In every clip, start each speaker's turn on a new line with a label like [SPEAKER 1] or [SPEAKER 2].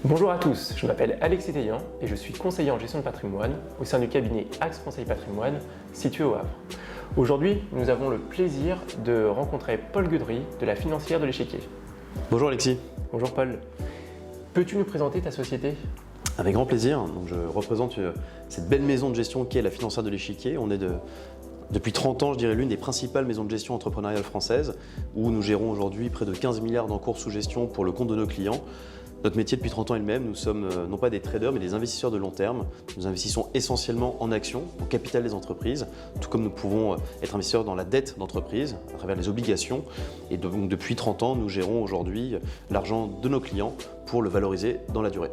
[SPEAKER 1] Bonjour à tous, je m'appelle Alexis Teillant et je suis conseiller en gestion de patrimoine au sein du cabinet Axe Conseil Patrimoine situé au Havre. Aujourd'hui, nous avons le plaisir de rencontrer Paul Gudry de la financière de l'Échiquier.
[SPEAKER 2] Bonjour Alexis.
[SPEAKER 1] Bonjour Paul. Peux-tu nous présenter ta société ?
[SPEAKER 2] Avec grand plaisir. Donc, je représente cette belle maison de gestion qu'est la financière de l'Échiquier. On est depuis 30 ans, je dirais, l'une des principales maisons de gestion entrepreneuriales françaises où nous gérons aujourd'hui près de 15 milliards d'encours sous gestion pour le compte de nos clients. Notre métier depuis 30 ans est le même, nous sommes non pas des traders mais des investisseurs de long terme. Nous investissons essentiellement en actions, au capital des entreprises, tout comme nous pouvons être investisseurs dans la dette d'entreprise à travers les obligations. Et donc depuis 30 ans, nous gérons aujourd'hui l'argent de nos clients pour le valoriser dans la durée.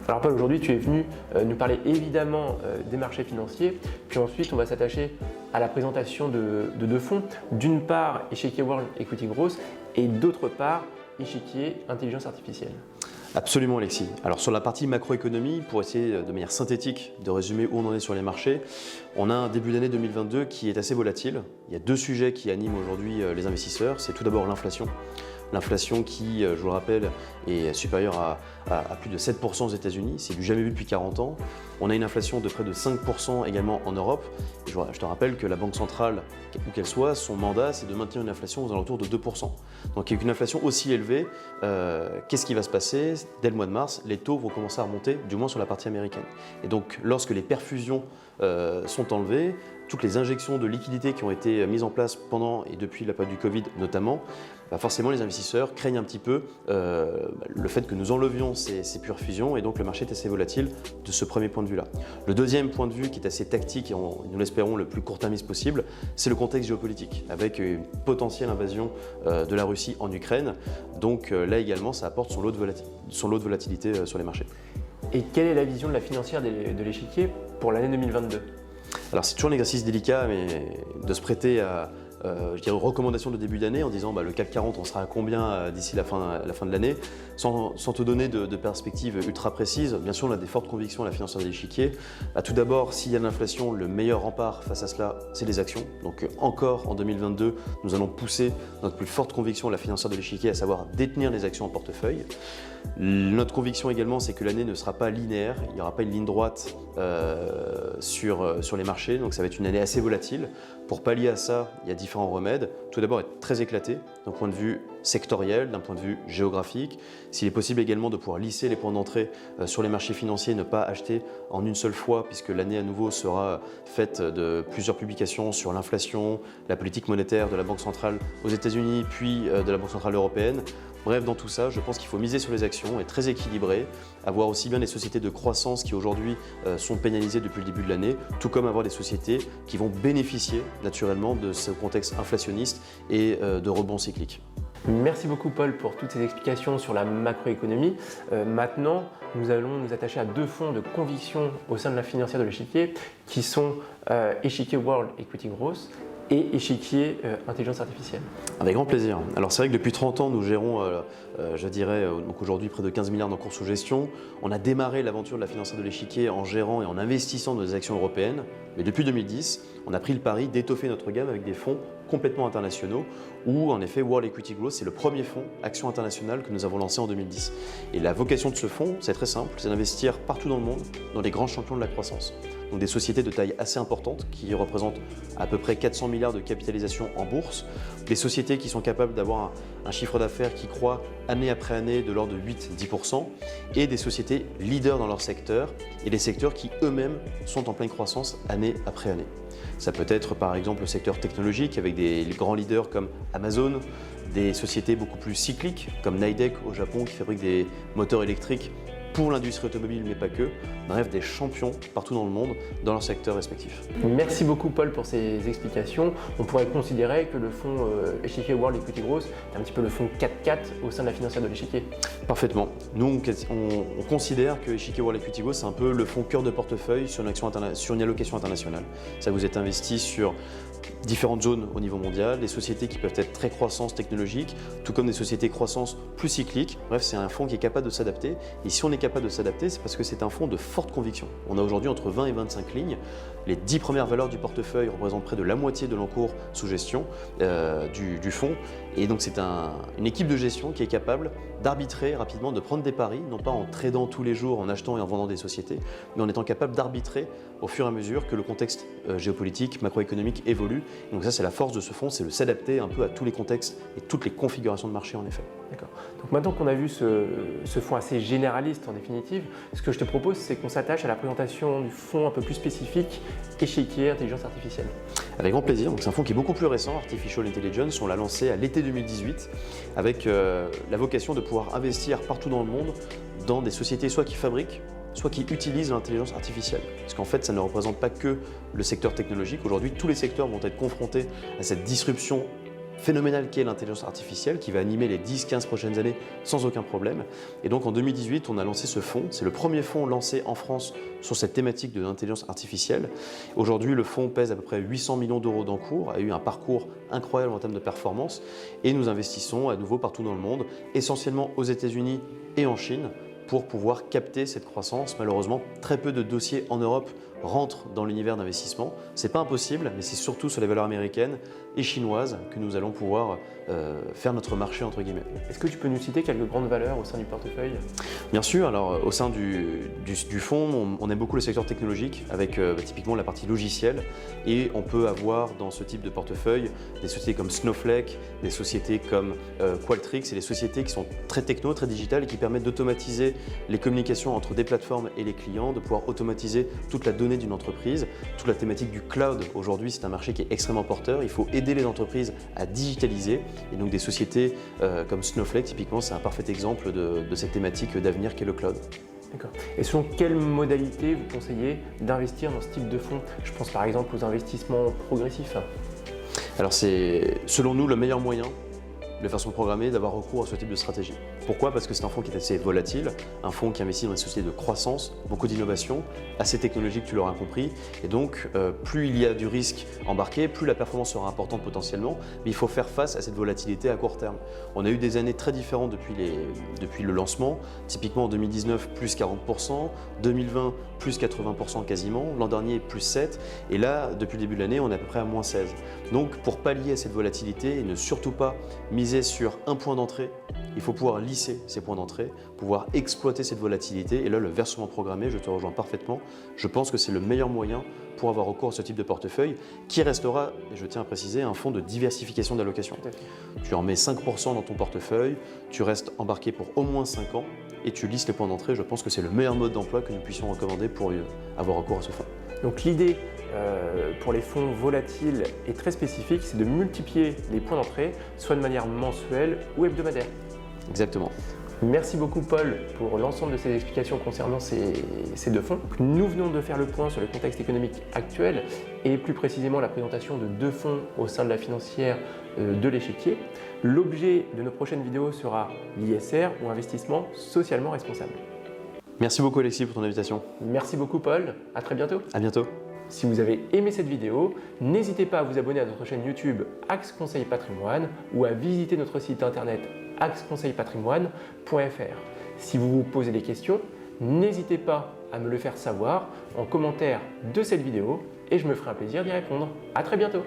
[SPEAKER 1] Alors Paul, aujourd'hui tu es venu nous parler évidemment des marchés financiers, puis ensuite on va s'attacher à la présentation de deux fonds. D'une part, Échiquier World Equity Growth et d'autre part, Échiquier Intelligence Artificielle.
[SPEAKER 2] Absolument Alexis. Alors sur la partie macroéconomie, pour essayer de manière synthétique de résumer où on en est sur les marchés, on a un début d'année 2022 qui est assez volatile. Il y a deux sujets qui animent aujourd'hui les investisseurs. C'est tout d'abord l'inflation. L'inflation qui, je vous le rappelle, est supérieure à plus de 7% aux États-Unis. C'est du jamais vu depuis 40 ans. On a une inflation de près de 5% également en Europe. Et je te rappelle que la Banque centrale, où qu'elle soit, son mandat, c'est de maintenir une inflation aux alentours de 2%. Donc avec une inflation aussi élevée, qu'est-ce qui va se passer ? Dès le mois de mars, les taux vont commencer à remonter, du moins sur la partie américaine. Et donc lorsque les perfusions sont enlevées, toutes les injections de liquidités qui ont été mises en place pendant et depuis la période du Covid notamment, forcément les investisseurs craignent un petit peu le fait que nous enlevions ces perfusions et donc le marché est assez volatile de ce premier point de vue-là. Le deuxième point de vue qui est assez tactique et nous l'espérons le plus court-termiste possible, c'est le contexte géopolitique avec une potentielle invasion de la Russie en Ukraine. Donc là également ça apporte son lot de volatilité sur les marchés.
[SPEAKER 1] Et quelle est la vision de la financière de l'Échiquier pour l'année 2022 ?
[SPEAKER 2] Alors c'est toujours un exercice délicat, mais de se prêter à aux recommandations de début d'année en disant le CAC 40 on sera à combien d'ici la fin de l'année, sans te donner de perspectives ultra précises. Bien sûr on a des fortes convictions à la financière de l'Échiquier. Tout d'abord, s'il y a de l'inflation, le meilleur rempart face à cela, c'est les actions. Donc encore en 2022, nous allons pousser notre plus forte conviction à la financière de l'Échiquier, à savoir détenir les actions en portefeuille. Notre conviction également, c'est que l'année ne sera pas linéaire, il n'y aura pas une ligne droite sur les marchés, donc ça va être une année assez volatile. Pour pallier à ça, il y a différents remèdes. Tout d'abord, être très éclaté d'un point de vue sectoriel, d'un point de vue géographique. S'il est possible également de pouvoir lisser les points d'entrée sur les marchés financiers, ne pas acheter en une seule fois, puisque l'année à nouveau sera faite de plusieurs publications sur l'inflation, la politique monétaire de la Banque centrale aux États-Unis, puis de la Banque centrale européenne. Bref, dans tout ça, je pense qu'il faut miser sur les actions, être très équilibré, avoir aussi bien des sociétés de croissance qui aujourd'hui sont pénalisées depuis le début de l'année, tout comme avoir des sociétés qui vont bénéficier naturellement de ce contexte inflationniste et de rebond cyclique.
[SPEAKER 1] Merci beaucoup Paul pour toutes ces explications sur la macroéconomie. Maintenant, nous allons nous attacher à deux fonds de conviction au sein de la financière de l'Échiquier qui sont Échiquier World Equity Growth et Échiquier Intelligence Artificielle.
[SPEAKER 2] Avec grand plaisir. Alors c'est vrai que depuis 30 ans, nous gérons, je dirais, donc aujourd'hui près de 15 milliards d'encours sous gestion. On a démarré l'aventure de la financière de l'Échiquier en gérant et en investissant dans des actions européennes. Mais depuis 2010, on a pris le pari d'étoffer notre gamme avec des fonds complètement internationaux où en effet World Equity Growth, c'est le premier fonds action internationale que nous avons lancé en 2010. Et la vocation de ce fonds, c'est très simple, c'est d'investir partout dans le monde dans les grands champions de la croissance. Donc des sociétés de taille assez importante qui représentent à peu près 400 milliards de capitalisation en bourse, des sociétés qui sont capables d'avoir un chiffre d'affaires qui croît année après année de l'ordre de 8-10% et des sociétés leaders dans leur secteur et des secteurs qui eux-mêmes sont en pleine croissance année après année. Ça peut être par exemple le secteur technologique avec des grands leaders comme Amazon, des sociétés beaucoup plus cycliques comme Nidec au Japon qui fabrique des moteurs électriques pour l'industrie automobile mais pas que, bref des champions partout dans le monde dans leur secteur respectif.
[SPEAKER 1] Merci beaucoup Paul pour ces explications. On pourrait considérer que le fonds Échiquier World Equity Growth est un petit peu le fonds 4-4 au sein de la financière de l'Échiquier.
[SPEAKER 2] Parfaitement. Nous on considère que Échiquier World Equity Growth c'est un peu le fonds cœur de portefeuille sur une allocation internationale. Ça vous êtes investi sur différentes zones au niveau mondial, des sociétés qui peuvent être très croissance technologique, tout comme des sociétés croissance plus cyclique. Bref, c'est un fonds qui est capable de s'adapter. Et si on est capable de s'adapter, c'est parce que c'est un fonds de forte conviction. On a aujourd'hui entre 20 et 25 lignes. Les 10 premières valeurs du portefeuille représentent près de la moitié de l'encours sous gestion du fonds. Et donc c'est une équipe de gestion qui est capable d'arbitrer rapidement, de prendre des paris, non pas en tradant tous les jours, en achetant et en vendant des sociétés, mais en étant capable d'arbitrer au fur et à mesure que le contexte géopolitique, macroéconomique évolue. Et donc ça, c'est la force de ce fonds, c'est de s'adapter un peu à tous les contextes et toutes les configurations de marché en effet.
[SPEAKER 1] D'accord. Donc maintenant qu'on a vu ce fonds assez généraliste en définitive, ce que je te propose, c'est qu'on s'attache à la présentation du fonds un peu plus spécifique, échiquier, intelligence artificielle.
[SPEAKER 2] Avec grand plaisir. C'est un fonds qui est beaucoup plus récent, Artificial Intelligence. On l'a lancé à l'été 2018 avec la vocation de pouvoir investir partout dans le monde dans des sociétés soit qui fabriquent, soit qui utilisent l'intelligence artificielle. Parce qu'en fait, ça ne représente pas que le secteur technologique. Aujourd'hui, tous les secteurs vont être confrontés à cette disruption phénoménal qu'est l'intelligence artificielle qui va animer les 10-15 prochaines années sans aucun problème. Et donc en 2018, on a lancé ce fonds. C'est le premier fonds lancé en France sur cette thématique de l'intelligence artificielle. Aujourd'hui, le fonds pèse à peu près 800 millions d'euros d'encours, a eu un parcours incroyable en termes de performance et nous investissons à nouveau partout dans le monde, essentiellement aux États-Unis et en Chine, pour pouvoir capter cette croissance. Malheureusement, très peu de dossiers en Europe rentrent dans l'univers d'investissement. Ce n'est pas impossible, mais c'est surtout sur les valeurs américaines et chinoises que nous allons pouvoir faire notre marché entre guillemets.
[SPEAKER 1] Est-ce que tu peux nous citer quelques grandes valeurs au sein du portefeuille?
[SPEAKER 2] Bien sûr, alors au sein du fonds, on aime beaucoup le secteur technologique avec typiquement la partie logicielle et on peut avoir dans ce type de portefeuille des sociétés comme Snowflake, des sociétés comme Qualtrics et des sociétés qui sont très techno, très digitales et qui permettent d'automatiser les communications entre des plateformes et les clients, de pouvoir automatiser toute la donnée d'une entreprise, toute la thématique du cloud. Aujourd'hui, c'est un marché qui est extrêmement porteur. Il faut aider les entreprises à digitaliser. Et donc des sociétés comme Snowflake, typiquement, c'est un parfait exemple de cette thématique d'avenir qu'est le cloud.
[SPEAKER 1] D'accord. Et selon quelle modalité vous conseillez d'investir dans ce type de fonds? Je pense par exemple aux investissements progressifs.
[SPEAKER 2] Alors c'est selon nous le meilleur moyen de façon programmée d'avoir recours à ce type de stratégie. Pourquoi? Parce que c'est un fonds qui est assez volatile, un fonds qui investit dans des sociétés de croissance, beaucoup d'innovation, assez technologique, tu l'auras compris, et donc plus il y a du risque embarqué, plus la performance sera importante potentiellement, mais il faut faire face à cette volatilité à court terme. On a eu des années très différentes depuis le lancement, typiquement en 2019 plus 40%, 2020 plus 80% quasiment, l'an dernier plus 7%, et là depuis le début de l'année on est à peu près à moins 16%. Donc pour pallier à cette volatilité et ne surtout pas miser sur un point d'entrée, il faut pouvoir lisser ces points d'entrée, pouvoir exploiter cette volatilité. Et là, le versement programmé, je te rejoins parfaitement. Je pense que c'est le meilleur moyen pour avoir recours à ce type de portefeuille qui restera, et je tiens à préciser, un fonds de diversification d'allocation. Tu en mets 5% dans ton portefeuille, tu restes embarqué pour au moins 5 ans et tu lisses les points d'entrée. Je pense que c'est le meilleur mode d'emploi que nous puissions recommander pour avoir recours à ce fonds.
[SPEAKER 1] Donc l'idée pour les fonds volatiles est très spécifique, c'est de multiplier les points d'entrée, soit de manière mensuelle ou hebdomadaire.
[SPEAKER 2] Exactement.
[SPEAKER 1] Merci beaucoup Paul pour l'ensemble de ces explications concernant ces deux fonds. Nous venons de faire le point sur le contexte économique actuel et plus précisément la présentation de deux fonds au sein de la financière de l'échiquier. L'objet de nos prochaines vidéos sera l'ISR ou investissement socialement responsable.
[SPEAKER 2] Merci beaucoup Alexis pour ton invitation.
[SPEAKER 1] Merci beaucoup Paul, à très bientôt.
[SPEAKER 2] À bientôt.
[SPEAKER 1] Si vous avez aimé cette vidéo, n'hésitez pas à vous abonner à notre chaîne YouTube Axe Conseil Patrimoine ou à visiter notre site internet axeconseilpatrimoine.fr. Si vous vous posez des questions, n'hésitez pas à me le faire savoir en commentaire de cette vidéo et je me ferai un plaisir d'y répondre. À très bientôt.